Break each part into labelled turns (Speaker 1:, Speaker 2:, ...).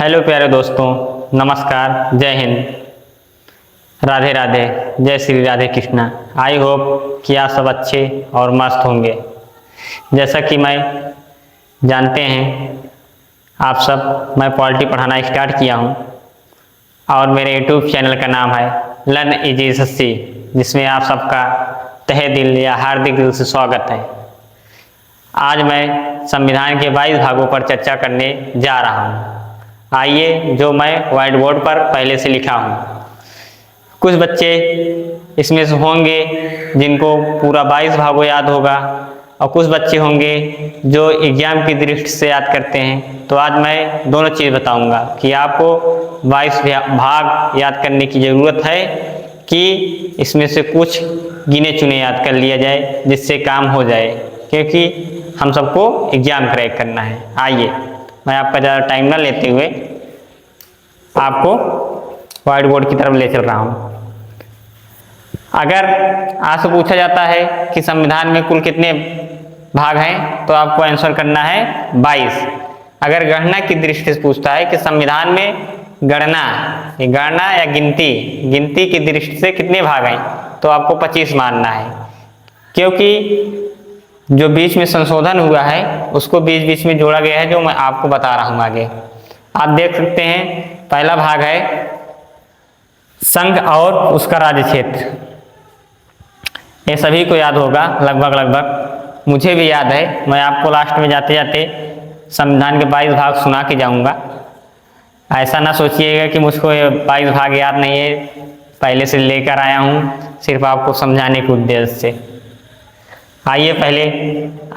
Speaker 1: Hello प्यारे दोस्तों, नमस्कार, जय हिंद, राधे राधे, जय श्री राधे कृष्णा। आई होप कि आप सब अच्छे और मस्त होंगे। जैसा कि मैं जानते हैं आप सब, मैं पॉलिटी पढ़ाना स्टार्ट किया हूँ और मेरे यूट्यूब चैनल का नाम है लर्न इजी एसएससी, जिसमें आप सबका तहे दिल या हार्दिक दिल से स्वागत है। आज मैं संविधान के 22 भागों पर चर्चा करने जा रहा हूँ। आइए, जो मैं व्हाइट बोर्ड पर पहले से लिखा हूँ। कुछ बच्चे इसमें से होंगे जिनको पूरा 22 भागों याद होगा और कुछ बच्चे होंगे जो एग्जाम की दृष्टि से याद करते हैं। तो आज मैं दोनों चीज़ बताऊंगा कि आपको 22 भाग याद करने की ज़रूरत है कि इसमें से कुछ गिने चुने याद कर लिया जाए जिससे काम हो जाए, क्योंकि हम सबको एग्जाम क्रैक करना है। आइए, मैं आपका ज़्यादा टाइम ना लेते हुए आपको व्हाइट बोर्ड की तरफ ले चल रहा हूँ। अगर आपसे पूछा जाता है कि संविधान में कुल कितने भाग हैं, तो आपको आंसर करना है 22। अगर गणना की दृष्टि से पूछता है कि संविधान में गणना या गिनती की दृष्टि से कितने भाग हैं, तो आपको 25 मानना है, क्योंकि जो बीच में संशोधन हुआ है उसको बीच बीच में जोड़ा गया है, जो मैं आपको बता रहा हूँ आगे। आप देख सकते हैं, पहला भाग है संघ और उसका राज्य क्षेत्र। ये सभी को याद होगा लगभग, मुझे भी याद है। मैं आपको लास्ट में जाते जाते संविधान के 22 भाग सुना के जाऊंगा। ऐसा ना सोचिएगा कि मुझको ये 22 भाग याद नहीं है, पहले से लेकर आया हूँ सिर्फ आपको समझाने के उद्देश्य से। आइए, पहले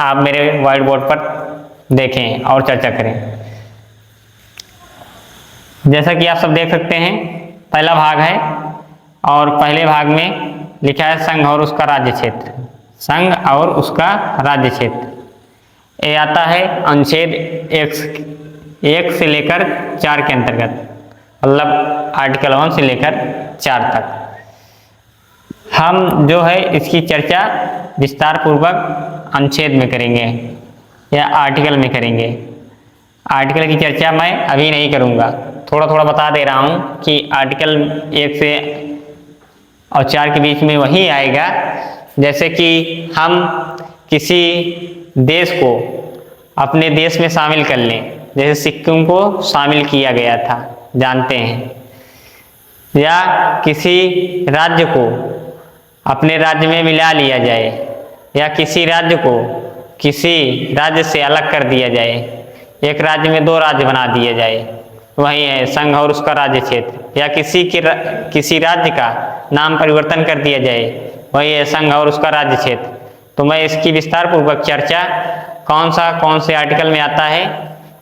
Speaker 1: आप मेरे व्हाइट बोर्ड पर देखें और चर्चा करें। जैसा कि आप सब देख सकते हैं, पहला भाग है और पहले भाग में लिखा है संघ और उसका राज्य क्षेत्र। संघ और उसका राज्य क्षेत्र ये आता है अनुच्छेद 1 से लेकर 4 के अंतर्गत, मतलब आर्टिकल 1 से लेकर 4 तक। हम जो है इसकी चर्चा विस्तार पूर्वक अनुच्छेद में करेंगे या आर्टिकल में करेंगे। आर्टिकल की चर्चा मैं अभी नहीं करूंगा, थोड़ा थोड़ा बता दे रहा हूं कि आर्टिकल 1 से और 4 के बीच में वही आएगा। जैसे कि हम किसी देश को अपने देश में शामिल कर लें, जैसे सिक्किम को शामिल किया गया था, जानते हैं, या किसी राज्य को अपने राज्य में मिला लिया जाए, या किसी राज्य को किसी राज्य से अलग कर दिया जाए, एक राज्य में 2 राज्य बना दिए जाए, वही है संघ और उसका राज्य क्षेत्र। या किसी राज्य का नाम परिवर्तन कर दिया जाए, वही है संघ और उसका राज्य क्षेत्र। तो मैं इसकी विस्तार पूर्वक चर्चा कौन से आर्टिकल में आता है,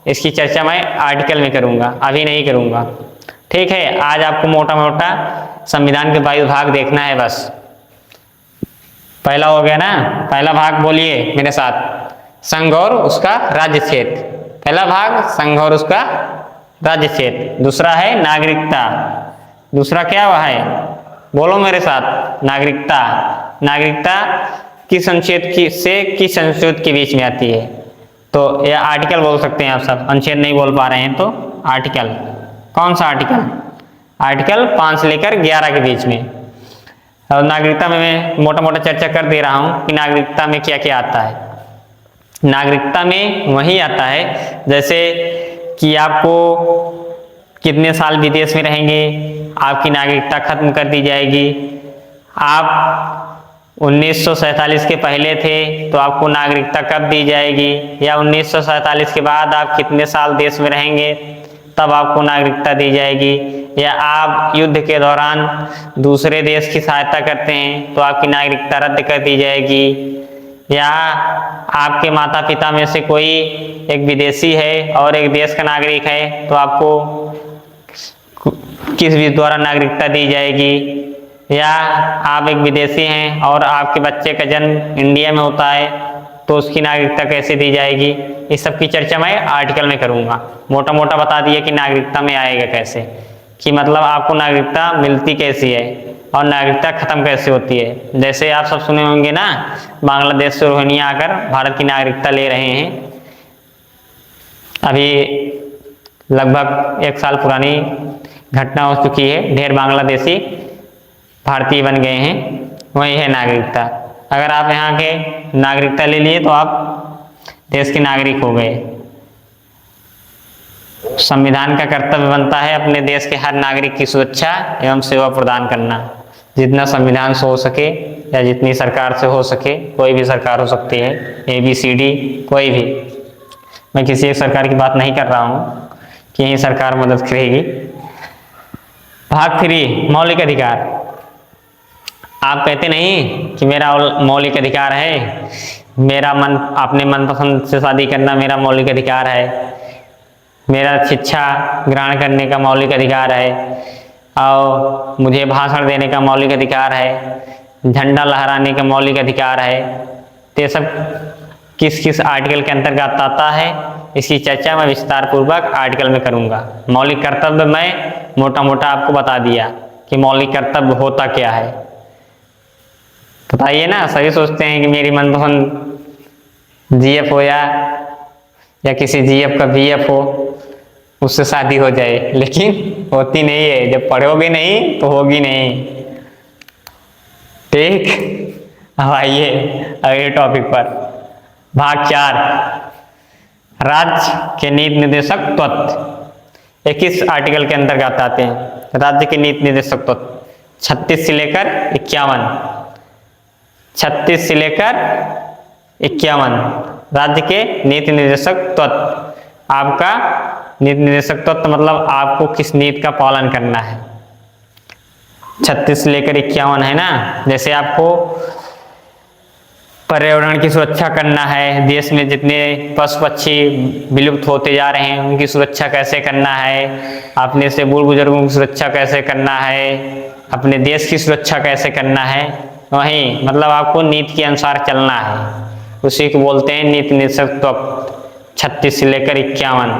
Speaker 1: इसकी चर्चा मैं आर्टिकल में करूंगा, अभी नहीं करूंगा। ठीक है, आज आपको मोटा मोटा संविधान के 22 भाग देखना है बस। पहला हो गया ना, पहला भाग बोलिए मेरे साथ, संघ और उसका राज्य क्षेत्र। पहला भाग संघ और उसका राज्य क्षेत्र। दूसरा है नागरिकता। दूसरा क्या हुआ है, बोलो मेरे साथ, नागरिकता। नागरिकता किस अनुच्छेद के बीच में आती है, तो यह आर्टिकल बोल सकते हैं आप सब। अनुच्छेद नहीं बोल पा रहे हैं तो आर्टिकल। कौन सा आर्टिकल? आर्टिकल 5 से लेकर 11 के बीच में। और नागरिकता में मैं मोटा मोटा चर्चा कर दे रहा हूँ कि नागरिकता में क्या क्या आता है। नागरिकता में वही आता है जैसे कि आपको कितने साल विदेश में रहेंगे, आपकी नागरिकता खत्म कर दी जाएगी। आप 1947 के पहले थे तो आपको नागरिकता कब दी जाएगी, या 1947 के बाद आप कितने साल देश में रहेंगे तब आपको नागरिकता दी जाएगी। या आप युद्ध के दौरान दूसरे देश की सहायता करते हैं तो आपकी नागरिकता रद्द कर दी जाएगी। या आपके माता पिता में से कोई एक विदेशी है और एक देश का नागरिक है तो आपको किस भी द्वारा नागरिकता दी जाएगी। या आप एक विदेशी हैं और आपके बच्चे का जन्म इंडिया में होता है तो उसकी नागरिकता कैसे दी जाएगी। इस सब की चर्चा मैं आर्टिकल में करूँगा। मोटा मोटा बता दिया कि नागरिकता में आएगा कैसे, कि मतलब आपको नागरिकता मिलती कैसी है और नागरिकता खत्म कैसे होती है। जैसे आप सब सुने होंगे ना, बांग्लादेश से रोहिंग्या आकर भारत की नागरिकता ले रहे हैं। अभी लगभग 1 साल पुरानी घटना हो चुकी है। ढेर बांग्लादेशी भारतीय बन गए हैं, वही है नागरिकता। अगर आप यहाँ के नागरिकता ले लिए तो आप देश के नागरिक हो गए। संविधान का कर्तव्य बनता है अपने देश के हर नागरिक की सुरक्षा एवं सेवा प्रदान करना, जितना संविधान से हो सके या जितनी सरकार से हो सके। कोई भी सरकार हो सकती है, ABCD कोई भी। मैं किसी एक सरकार की बात नहीं कर रहा हूँ कि यही सरकार मदद करेगी। भाग 3 मौलिक अधिकार। आप कहते नहीं कि मेरा मौलिक अधिकार है, मेरा मन अपने मनपसंद से शादी करना मेरा मौलिक अधिकार है, मेरा शिक्षा ग्रहण करने का मौलिक अधिकार है, और मुझे भाषण देने का मौलिक अधिकार है, झंडा लहराने का मौलिक अधिकार है। तो ये सब किस किस आर्टिकल के अंतर्गत आता है, इसकी चर्चा मैं विस्तार पूर्वक आर्टिकल में करूंगा। मौलिक कर्तव्य मैं मोटा मोटा आपको बता दिया कि मौलिक कर्तव्य होता क्या है। बताइए ना, सभी सोचते हैं कि मेरी मनपसंद GF हो या किसी GF का BF हो, उससे शादी हो जाए, लेकिन होती नहीं है। जब पढ़ोगे नहीं तो होगी नहीं। ठीक, अब आइए अगले टॉपिक पर। भाग 4 राज्य के नीति निर्देशक तत्व। 21 आर्टिकल के अंतर्गत आते हैं राज्य के नीति निर्देशक तत्व। 36 से लेकर 51, 36 से लेकर 51 राज्य के नीति निर्देशक तत्व। आपका नीति निर्देशक तत्व मतलब आपको किस नीति का पालन करना है। 36 से लेकर 51 है ना। जैसे आपको पर्यावरण की सुरक्षा करना है, देश में जितने पशु पक्षी विलुप्त होते जा रहे हैं उनकी सुरक्षा कैसे करना है, अपने से बूढ़ बुजुर्गों की सुरक्षा कैसे करना है, अपने देश की सुरक्षा कैसे करना है, वहीं मतलब आपको नीति के अनुसार चलना है। उसी को बोलते हैं नीति निर्देशक तत्व। 36 से लेकर 51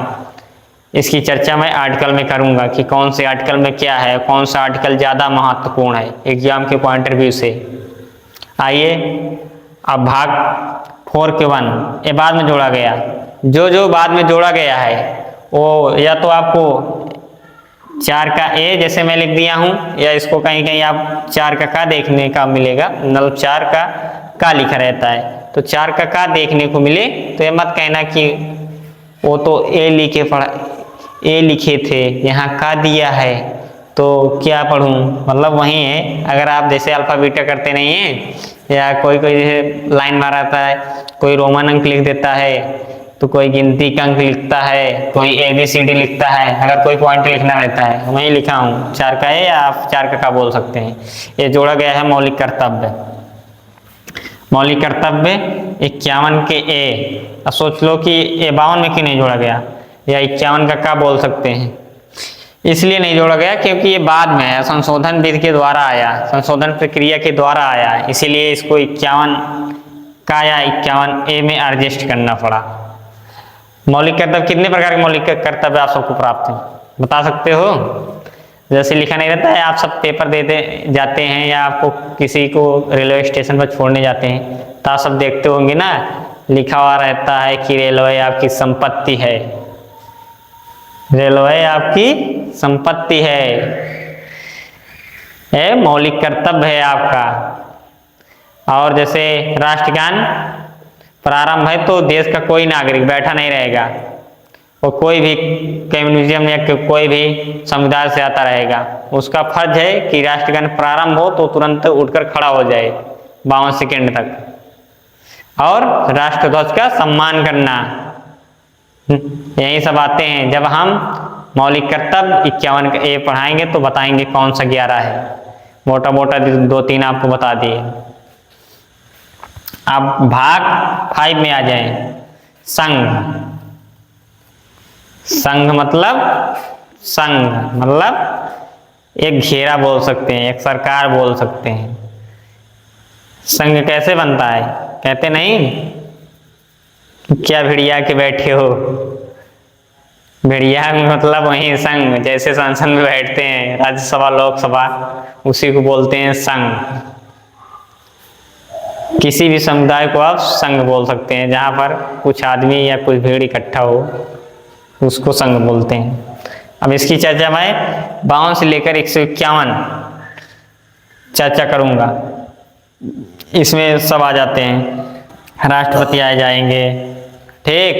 Speaker 1: इसकी चर्चा मैं आर्टिकल में करूंगा कि कौन से आर्टिकल में क्या है, कौन सा आर्टिकल ज़्यादा महत्वपूर्ण है एग्जाम के पॉइंट ऑफ व्यू से। आइए अब भाग 4 के 1 ये बाद में जोड़ा गया। जो बाद में जोड़ा गया है वो या तो आपको 4 का A जैसे मैं लिख दिया हूँ, या इसको कहीं कहीं आप 4 का देखने का मिलेगा, मतलब 4 का लिखा रहता है। तो 4 का देखने को मिले तो ये मत कहना कि वो तो A लिखे थे, यहाँ का दिया है तो क्या पढ़ूं, मतलब वही है। अगर आप जैसे अल्फा बीटा करते नहीं हैं, या कोई जैसे लाइन मारता है, कोई रोमन अंक लिख देता है, तो कोई गिनती का अंक लिखता है, कोई ABCD लिखता है। अगर कोई पॉइंट लिखना रहता है, वही लिखा हूँ 4 का है, या आप 4 का बोल सकते हैं। ये जोड़ा गया है मौलिक कर्तव्य। मौलिक कर्तव्य 51 के A। अब सोच लो कि 52 में क्यों नहीं जोड़ा गया, या 51 का बोल सकते हैं। इसलिए नहीं जोड़ा गया क्योंकि ये बाद में है, संशोधन विधि के द्वारा आया, संशोधन प्रक्रिया के द्वारा आया, इसीलिए इसको 51 का या 51A में एडजस्ट करना पड़ा। मौलिक कर्तव्य कितने प्रकार के मौलिक कर्तव्य आप सबको प्राप्त हैं बता सकते हो? जैसे लिखा नहीं रहता है, आप सब पेपर देते जाते हैं या आपको किसी को रेलवे स्टेशन पर छोड़ने जाते हैं तो आप सब देखते होंगे ना, लिखा हुआ रहता है कि रेलवे आपकी संपत्ति है, रेलवे आपकी संपत्ति है। ये मौलिक कर्तव्य है आपका। और जैसे राष्ट्रगान प्रारंभ है तो देश का कोई नागरिक बैठा नहीं रहेगा, वो कोई भी कम्युनिज्म या कोई भी समुदाय से आता रहेगा, उसका फर्ज है कि राष्ट्रगान प्रारंभ हो तो तुरंत उठकर खड़ा हो जाए 52 सेकेंड तक, और राष्ट्रध्वज का सम्मान करना। यही सब आते हैं। जब हम मौलिक कर्तव्य 51 का A पढ़ाएंगे तो बताएंगे कौन सा 11 है। मोटा मोटा 2-3 आपको बता दिए। अब भाग 5 में आ जाएं। संघ। संघ मतलब एक घेरा बोल सकते हैं, एक सरकार बोल सकते हैं। संघ कैसे बनता है? कहते नहीं क्या भिड़िया के बैठे हो, भिड़िया में मतलब वही संघ, जैसे संसद में बैठते हैं राज्यसभा लोकसभा, उसी को बोलते हैं संघ। किसी भी समुदाय को आप संघ बोल सकते हैं जहां पर कुछ आदमी या कुछ भीड़ इकट्ठा हो, उसको संघ बोलते हैं। अब इसकी चर्चा मैं 52 से लेकर 151 चर्चा करूंगा। इसमें सब आ जाते हैं, राष्ट्रपति आ जाएंगे, ठीक,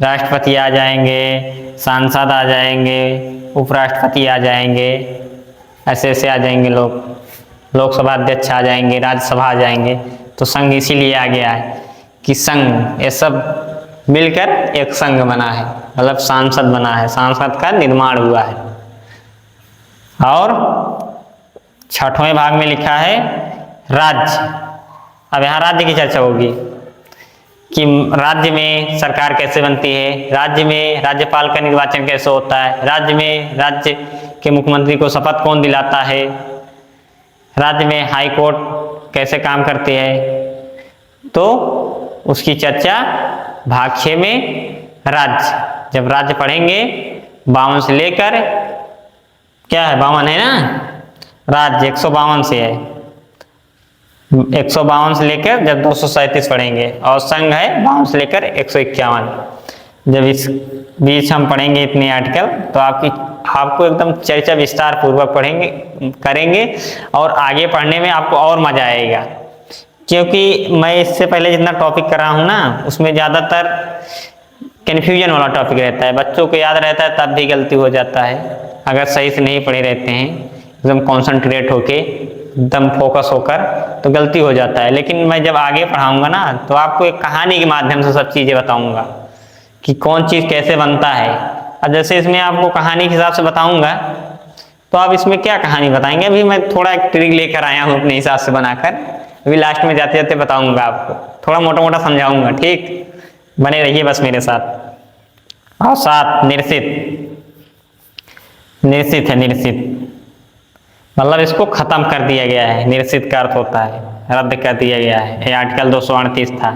Speaker 1: राष्ट्रपति आ जाएंगे, सांसद आ जाएंगे, उपराष्ट्रपति आ जाएंगे, ऐसे ऐसे आ जाएंगे लोग, लोकसभा अध्यक्ष आ जाएंगे, राज्यसभा आ जाएंगे। तो संघ इसीलिए आ गया है कि संघ ये सब मिलकर एक संघ बना है, मतलब सांसद बना है, सांसद का निर्माण हुआ है। और 6वें भाग में लिखा है राज्य। अब यहाँ राज्य की चर्चा होगी कि राज्य में सरकार कैसे बनती है, राज्य में राज्यपाल का निर्वाचन कैसे होता है, राज्य में राज्य के मुख्यमंत्री को शपथ कौन दिलाता है, राज्य में हाई कोर्ट कैसे काम करती है। तो उसकी चर्चा भाग 6 में राज्य, जब राज्य पढ़ेंगे 52 से लेकर, क्या है 52 है ना, राज्य 152 से है, 152 से लेकर जब 237 पढ़ेंगे, और संघ है 52 से लेकर 151। जब इस बीच हम पढ़ेंगे इतने आर्टिकल, तो आपको एकदम चर्चा विस्तार पूर्वक पढ़ेंगे करेंगे, और आगे पढ़ने में आपको और मजा आएगा। क्योंकि मैं इससे पहले जितना टॉपिक कर रहा हूँ ना, उसमें ज़्यादातर कन्फ्यूजन वाला टॉपिक रहता है, बच्चों को याद रहता है तब भी गलती हो जाता है अगर सही से नहीं पढ़े रहते हैं, एकदम कॉन्सेंट्रेट होके, एकदम फोकस होकर, तो गलती हो जाता है। लेकिन मैं जब आगे पढ़ाऊंगा ना, तो आपको एक कहानी के माध्यम से सब चीज़ें बताऊंगा कि कौन चीज़ कैसे बनता है। अब जैसे इसमें आपको कहानी के हिसाब से बताऊंगा, तो आप इसमें क्या कहानी बताएंगे, अभी मैं थोड़ा एक ट्रिक लेकर आया हूँ अपने हिसाब से बनाकर, अभी लास्ट में जाते जाते बताऊंगा आपको, थोड़ा मोटा मोटा समझाऊंगा, ठीक, बने रहिए बस मेरे साथ। और 7 निर्सित, निर्सित है, निर्सित मतलब इसको खत्म कर दिया गया है, निर्सित का अर्थ होता है रद्द कर दिया गया है। ये आर्टिकल 238 था,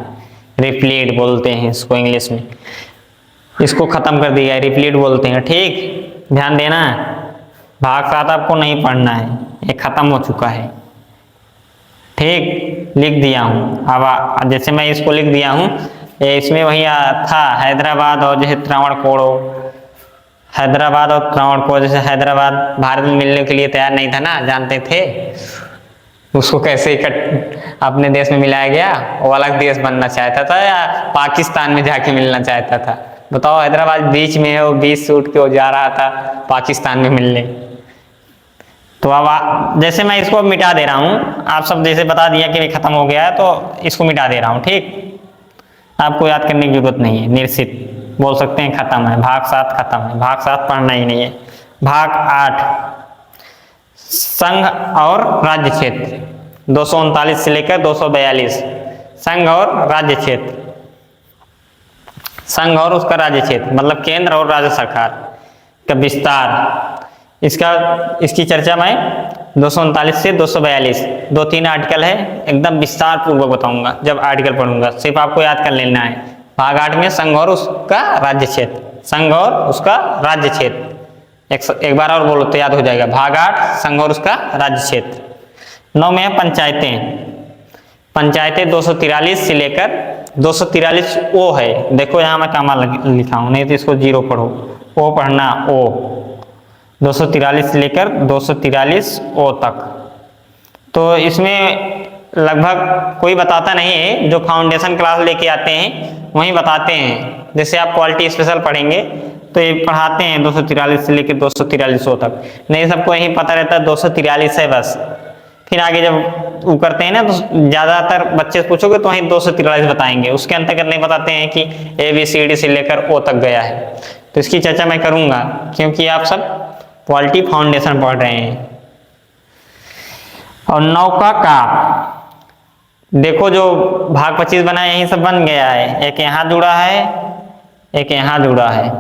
Speaker 1: रिप्लीड बोलते हैं इसको इंग्लिश में, इसको खत्म कर दिया है, रिप्लीड बोलते हैं, ठीक, ध्यान देना। भाग 7 आपको नहीं पढ़ना है, ये खत्म हो चुका है, ठीक, लिख दिया हूँ। अब जैसे मैं इसको लिख दिया हूँ, इसमें वही था हैदराबाद और जैसे त्रावणकोर, हैदराबाद और त्रावणकोर, जैसे हैदराबाद भारत में मिलने के लिए तैयार नहीं था ना, जानते थे उसको कैसे अपने देश में मिलाया गया, वो अलग देश बनना चाहता था या पाकिस्तान में जाके मिलना चाहता था, बताओ। हैदराबाद बीच में है, वो बीच से उठ के वो जा रहा था पाकिस्तान में मिलने। तो अब जैसे मैं इसको मिटा दे रहा हूँ, आप सब जैसे बता दिया कि खत्म हो गया है, तो इसको मिटा दे रहा हूँ, ठीक, आपको याद करने की जरूरत नहीं है, निर्सित बोल सकते हैं, खत्म है, भाग 7 खत्म है, भाग 7 पढ़ना ही नहीं है। भाग 8 संघ और राज्य क्षेत्र, 239 से लेकर 242, संघ और राज्य क्षेत्र, संघ और उसका राज्य क्षेत्र मतलब केंद्र और राज्य सरकार का विस्तार, इसकी चर्चा मैं 239 से 242 2-3 आर्टिकल है, एकदम विस्तार पूर्वक बताऊंगा जब आर्टिकल पढ़ूंगा, सिर्फ आपको याद कर लेना है। भाग 8 में संघ और उसका राज्य क्षेत्र, संघ और उसका राज्य क्षेत्र, एक बार और बोलो तो याद हो जाएगा। भाग 8 संघ और उसका राज्य क्षेत्र। 9 में है पंचायतें, पंचायतें 243 से लेकर 243 ओ है, देखो यहाँ मैं कामा लिखा हूँ, नहीं तो इसको 0 पढ़ो, ओ पढ़ना, ओ 243 से लेकर 243 ओ तक। तो इसमें लगभग कोई बताता नहीं है, जो फाउंडेशन क्लास लेके आते हैं वहीं बताते हैं। जैसे आप क्वालिटी स्पेशल पढ़ेंगे तो ये पढ़ाते हैं 243 से लेकर 243 ओ तक, नहीं सबको यही पता रहता है 243 है बस। फिर आगे जब वो करते हैं ना, तो ज़्यादातर बच्चे पूछोगे तो वहीं 243 बताएंगे, उसके अंतर्गत नहीं बताते हैं कि ABCD से लेकर ओ तक गया है। तो इसकी चर्चा मैं करूँगा क्योंकि आप सब क्वालिटी फाउंडेशन पढ़ रहे हैं। और 9 का देखो, जो भाग 25 बना है यही सब बन गया है, एक यहाँ जुड़ा है, एक यहाँ जुड़ा है,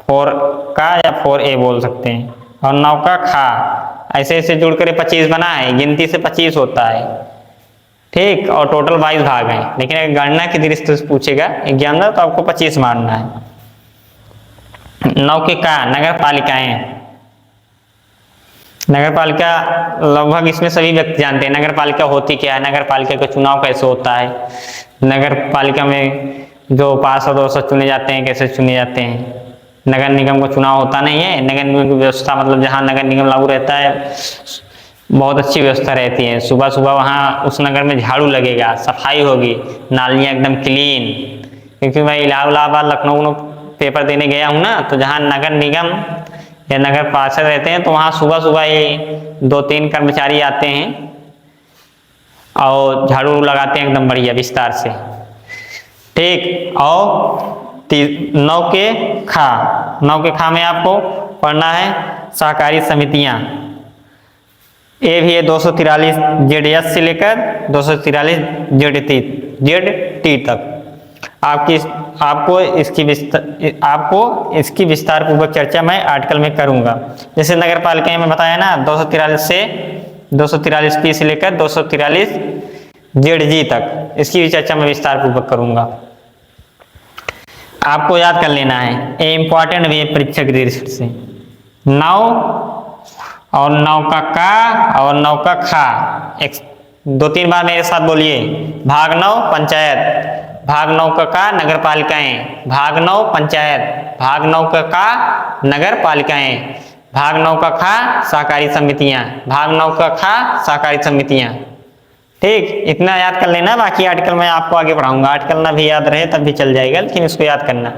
Speaker 1: 4 का या 4A बोल सकते हैं। और 9 का खा, ऐसे ऐसे जुड़ कर 25 बना है, गिनती से 25 होता है, ठीक, और टोटल 22 भाग हैं। लेकिन अगर गणना की दृष्टि से पूछेगा एग्जामिनर तो आपको 25 मारना है। 9 के का नगर पालिकाएं, नगर पालिका लगभग इसमें सभी व्यक्ति जानते हैं नगर पालिका होती क्या है, नगर पालिका का चुनाव कैसे होता है, नगर पालिका में जो पार्षद और चुने जाते हैं कैसे चुने जाते हैं, नगर निगम का चुनाव होता नहीं है, नगर निगम की व्यवस्था मतलब जहाँ नगर निगम लागू रहता है बहुत अच्छी व्यवस्था रहती है। सुबह सुबह वहाँ उस नगर में झाड़ू लगेगा, सफाई होगी, नालियाँ एकदम क्लीन। क्योंकि मैं इलाहाबाद लखनऊ पेपर देने गया हूँ ना, तो जहाँ नगर निगम या नगर पार्षद रहते हैं तो वहाँ सुबह सुबह ही 2-3 कर्मचारी आते हैं और झाड़ू लगाते हैं एकदम बढ़िया विस्तार से। ठीक, और 9 के खा में आपको पढ़ना है सहकारी समितियां। ये भी है 243 ZS से लेकर 243 ZT तक। आपको इसकी विस्तार पूर्वक चर्चा मैं आर्टिकल में करूंगा। जैसे नगर पालिका में बताया ना 243 P से लेकर 243 ZG तक, इसकी भी चर्चा मैं विस्तार पूर्वक करूंगा। आपको याद कर लेना है, ये इंपॉर्टेंट भी है परीक्षा की दृष्टि से। 9 और 9 का और 9 का खा, 2-3 बार मेरे साथ बोलिए। भाग 9 पंचायत, भाग 9 का नगर पालिकाएं, भाग 9 पंचायत, भाग 9 का नगर पालिकाएं, भाग 9 का खा सहकारी समितियां, भाग 9 का खा सहकारी समितियां। ठीक, इतना याद कर लेना, बाकी आर्टिकल मैं आपको आगे पढ़ाऊंगा। आर्टिकल ना भी याद रहे तब भी चल जाएगा, लेकिन इसको याद करना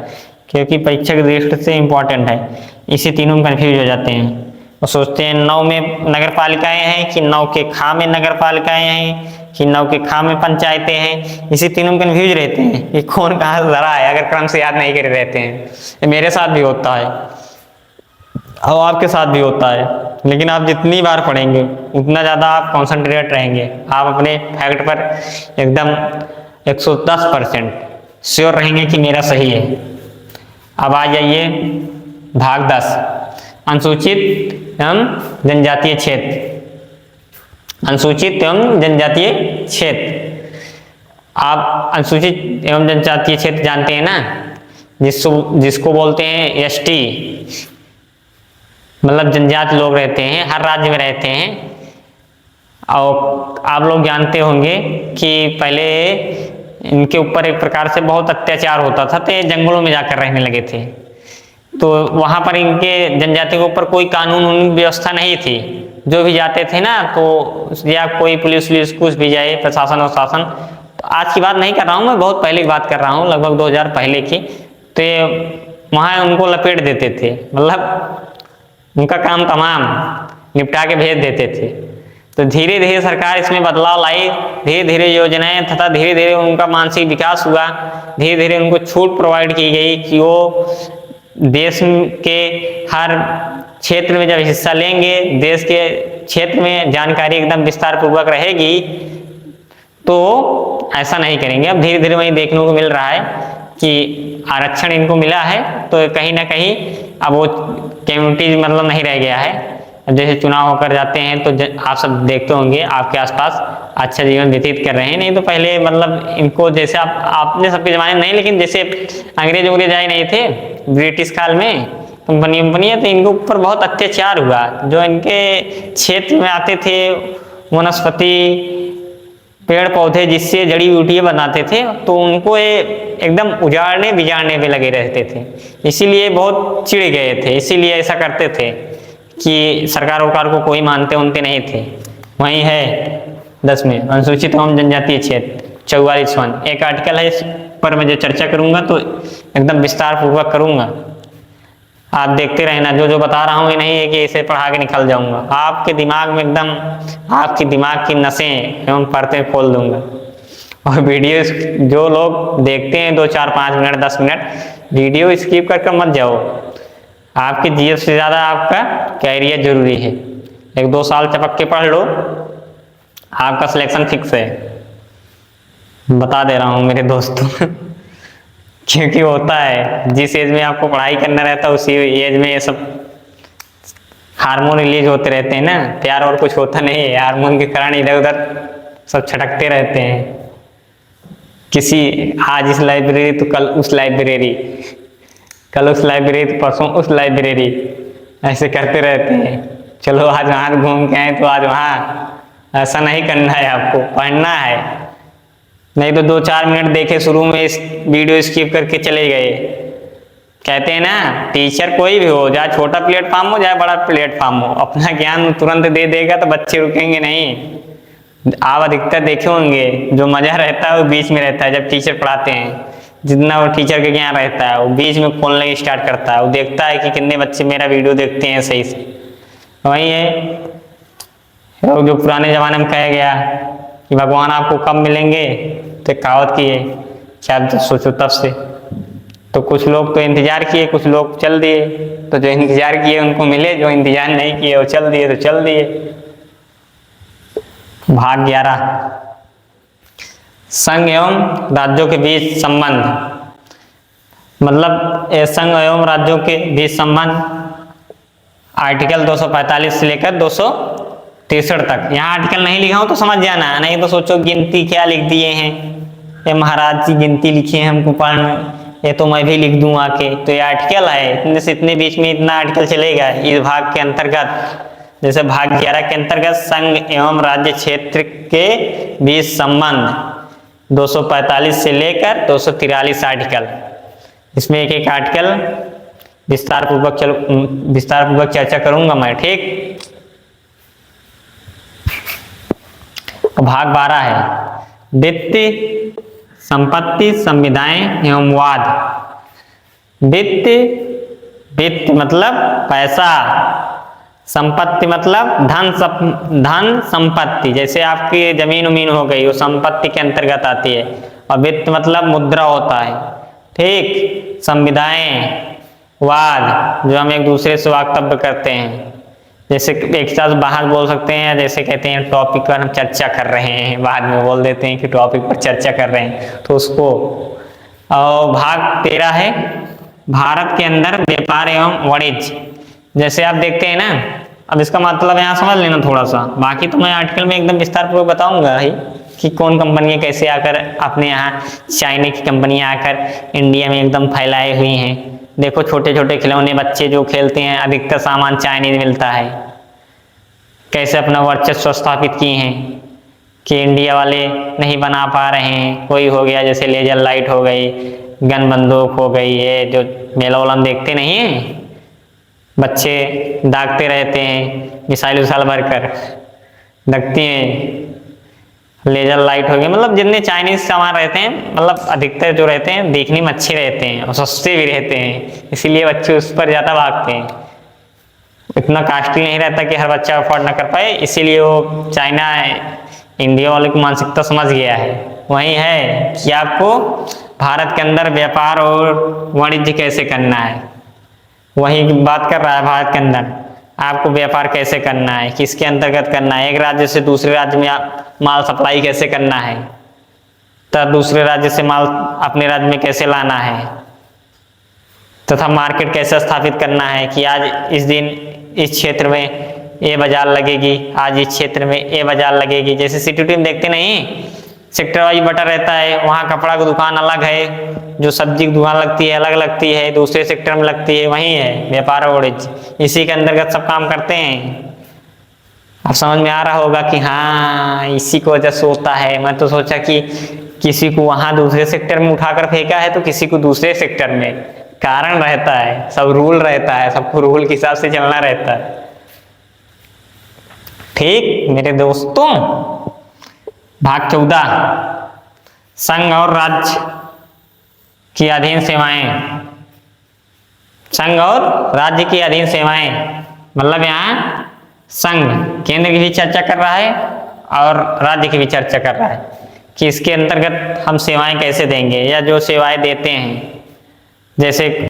Speaker 1: क्योंकि परीक्षा की दृष्टि से इंपॉर्टेंट है। इसी तीनों में कंफ्यूज हो जाते हैं और सोचते हैं 9 में नगर पालिकाएं हैं कि 9 के खा में नगर पालिकाएं हैं कि 9 के खा में पंचायतें हैं। इसी तीनों में कंफ्यूज रहते हैं कि कौन कहाँ से धरा है, अगर क्रम से याद नहीं करे रहते हैं। ये मेरे साथ भी होता है और आपके साथ भी होता है, लेकिन आप जितनी बार पढ़ेंगे उतना ज़्यादा आप कॉन्सेंट्रेट रहेंगे, आप अपने फैक्ट पर एकदम 110% श्योर रहेंगे कि मेरा सही है। अब आ जाइए भाग 10, अनुसूचित एवं जनजातीय क्षेत्र। अनुसूचित एवं जनजातीय क्षेत्र, आप अनुसूचित एवं जनजातीय क्षेत्र जानते हैं ना, जिसको बोलते हैं ST, मतलब जनजाति लोग रहते हैं, हर राज्य में रहते हैं। और आप लोग जानते होंगे कि पहले इनके ऊपर एक प्रकार से बहुत अत्याचार होता था, तो ये जंगलों में जाकर रहने लगे थे। तो वहाँ पर इनके जनजाति के ऊपर कोई कानून व्यवस्था नहीं थी। जो भी जाते थे ना, तो या कोई पुलिस कुछ भी जाए, प्रशासन और शासन, तो आज की बात नहीं कर रहा हूँ मैं, बहुत पहले की बात कर रहा हूँ, लगभग 2000 पहले की। तो वहाँ उनको लपेट देते थे, मतलब उनका काम तमाम निपटा के भेज देते थे। तो धीरे धीरे सरकार इसमें बदलाव लाई, धीरे धीरे योजनाएं तथा धीरे धीरे उनका मानसिक विकास हुआ, धीरे धीरे उनको छूट प्रोवाइड की गई कि वो देश के हर क्षेत्र में जब हिस्सा लेंगे, देश के क्षेत्र में जानकारी एकदम विस्तार पूर्वक रहेगी, तो ऐसा नहीं करेंगे। अब धीरे धीरे वही देखने को मिल रहा है कि आरक्षण इनको मिला है, तो कहीं ना कहीं अब वो कम्युनिटी मतलब नहीं रह गया है। अब जैसे चुनाव होकर जाते हैं तो आप सब देखते होंगे आपके आसपास अच्छा जीवन व्यतीत कर रहे हैं। नहीं तो पहले मतलब इनको जैसे आपने सबके जमाने में नहीं, लेकिन जैसे अंग्रेज आए नहीं थे ब्रिटिश काल में, कंपनियां, तो इनके ऊपर बहुत अत्याचार हुआ। जो इनके क्षेत्र में आते थे वनस्पति पेड़ पौधे जिससे जड़ी बूटियां बनाते थे, तो उनको एकदम उजाड़ने बिजाड़ने पे लगे रहते थे। इसीलिए बहुत चिढ़ गए थे, इसीलिए ऐसा करते थे कि सरकार को कोई मानते उनते नहीं थे। वही है 10 में अनुसूचित एवं जनजातीय क्षेत्र 44वां एक आर्टिकल है, इस पर मैं जो चर्चा करूंगा तो एकदम विस्तार पूर्वक करूंगा। आप देखते रहना, जो बता रहा हूँ ये नहीं है कि इसे पढ़ा के निकल जाऊंगा, आपके दिमाग में एकदम आपके दिमाग की नसें एवं परतें खोल दूंगा। और वीडियो जो लोग देखते हैं 2, 4, 5 मिनट 10 मिनट, वीडियो स्किप करके मत जाओ। आपकी जीएस से ज़्यादा आपका कैरियर जरूरी है। 1-2 साल चपक के पढ़ लो, आपका सिलेक्शन फिक्स है, बता दे रहा हूँ मेरे दोस्तों। क्योंकि होता है जिस एज में आपको पढ़ाई करना रहता है उसी एज में ये सब हार्मोन रिलीज होते रहते हैं ना, प्यार और कुछ होता नहीं है, हार्मोन के कारण इधर उधर सब छटकते रहते हैं। किसी आज इस लाइब्रेरी तो कल उस लाइब्रेरी, कल उस लाइब्रेरी तो परसों उस लाइब्रेरी, ऐसे करते रहते हैं। चलो आज वहाँ घूम के आए तो आज वहाँ, ऐसा नहीं करना है, आपको पढ़ना है। नहीं तो 2-4 मिनट देखे शुरू में इस वीडियो स्किप करके चले गए, कहते हैं ना, टीचर कोई भी हो, चाहे छोटा प्लेटफॉर्म हो चाहे बड़ा प्लेटफॉर्म हो, अपना ज्ञान तुरंत दे देगा तो बच्चे रुकेंगे नहीं। आप अधिकतर देखे होंगे जो मजा रहता है वो बीच में रहता है, जब टीचर पढ़ाते हैं जितना वो टीचर का ज्ञान रहता है वो बीच में खोलने स्टार्ट करता है, वो देखता है कि कितने बच्चे मेरा वीडियो देखते हैं सही से। वही है जो पुराने जमाने में कहा गया कि भगवान आपको कब मिलेंगे, तो कहावत की है, क्या सोचो तब से। तो कुछ लोग तो इंतजार किए, कुछ लोग चल दिए, तो जो इंतजार किए उनको मिले, जो इंतजार नहीं किए वो चल दिए तो चल दिए। भाग 11, संघ एवं राज्यों के बीच संबंध। मतलब संघ एवं राज्यों के बीच संबंध आर्टिकल 245 से लेकर 263 तक। यहाँ आर्टिकल नहीं लिखा हो तो समझ जाना, नहीं तो सोचो गिनती क्या लिख दिए हैं, ये महाराज जी गिनती लिखी है हमको पढ़ना, ये तो मैं भी लिख दूं आके। तो ये आर्टिकल है, इतने से इतने बीच में इतना आर्टिकल चलेगा इस भाग के अंतर्गत। जैसे भाग 11 के अंतर्गत संघ एवं राज्य क्षेत्र के बीच संबंध 245 से लेकर 243 आर्टिकल। इसमें एक एक आर्टिकल विस्तार पूर्वक चर्चा करूंगा मैं, ठीक। भाग 12 है वित्त, संपत्ति, संविदाएं एवं वाद। वित्त मतलब पैसा, संपत्ति मतलब धन संपत्ति, जैसे आपकी जमीन उमीन हो गई वो संपत्ति के अंतर्गत आती है। और वित्त मतलब मुद्रा होता है, ठीक। संविदाएं, वाद, जो हम एक दूसरे से वक्तव्य करते हैं, जैसे एक साथ बाहर बोल सकते हैं, जैसे कहते हैं टॉपिक पर हम चर्चा कर रहे हैं, बाद में बोल देते हैं कि टॉपिक पर चर्चा कर रहे हैं, तो उसको। और भाग 13 है भारत के अंदर व्यापार एवं वाणिज्य। जैसे आप देखते हैं ना, अब इसका मतलब यहाँ समझ लेना थोड़ा सा, बाकी तो मैं आर्टिकल में एकदम विस्तार पूर्वक बताऊंगा ही कि कौन कंपनियां कैसे आकर अपने यहाँ, चाइना की कंपनियां आकर इंडिया में एकदम फैलाए हुई हैं। देखो छोटे छोटे खिलौने बच्चे जो खेलते हैं, अधिकतर सामान चाइनीज मिलता है। कैसे अपना वर्चस्व स्थापित किए हैं कि इंडिया वाले नहीं बना पा रहे हैं। कोई हो गया जैसे लेजर लाइट हो गई, गन बंदूक हो गई, ये जो मेला वेला देखते नहीं है, बच्चे दागते रहते हैं, मिसाइल उसाइल भरकर लगती हैं, लेजर लाइट हो गई। मतलब जितने चाइनीज सामान रहते हैं, मतलब अधिकतर जो रहते हैं देखने में अच्छे रहते हैं और सस्ते भी रहते हैं, इसीलिए बच्चे उस पर ज़्यादा भागते हैं। इतना कॉस्टली नहीं रहता कि हर बच्चा अफोर्ड ना कर पाए, इसीलिए वो चाइना इंडिया वाले की मानसिकता समझ गया है। वही है कि आपको भारत के अंदर व्यापार और वाणिज्य कैसे करना है, वही बात कर रहा है। भारत के अंदर आपको व्यापार कैसे करना है, किसके अंतर्गत करना है, एक राज्य से दूसरे राज्य में माल सप्लाई कैसे करना है, तब दूसरे राज्य से माल अपने राज्य में कैसे लाना है, तथा मार्केट कैसे स्थापित करना है कि आज इस दिन इस क्षेत्र में ये बाजार लगेगी, आज इस क्षेत्र में ये बाजार लगेगी। जैसे सिटी में देखते नहीं, सेक्टर वाइज बटा रहता है, वहाँ कपड़ा की दुकान अलग है, जो सब्जी की दुकान लगती है अलग लगती है, दूसरे सेक्टर में लगती है। वही है व्यापार और वाणिज्य, इसी के अंतर्गत सब काम करते हैं। अब समझ में आ रहा होगा कि हाँ इसी को वजह से होता है। मैं तो सोचा कि किसी को वहां दूसरे सेक्टर में उठाकर फेंका है तो किसी को दूसरे सेक्टर में, कारण रहता है, सब रूल रहता है, सबको रूल के हिसाब से चलना रहता है, ठीक मेरे दोस्तों। भाग 14 संघ और राज्य की अधीन सेवाएं। संघ और राज्य की अधीन सेवाएं मतलब यहाँ संघ केंद्र की भी चर्चा कर रहा है और राज्य की भी चर्चा कर रहा है कि इसके अंतर्गत हम सेवाएं कैसे देंगे या जो सेवाएं देते हैं। जैसे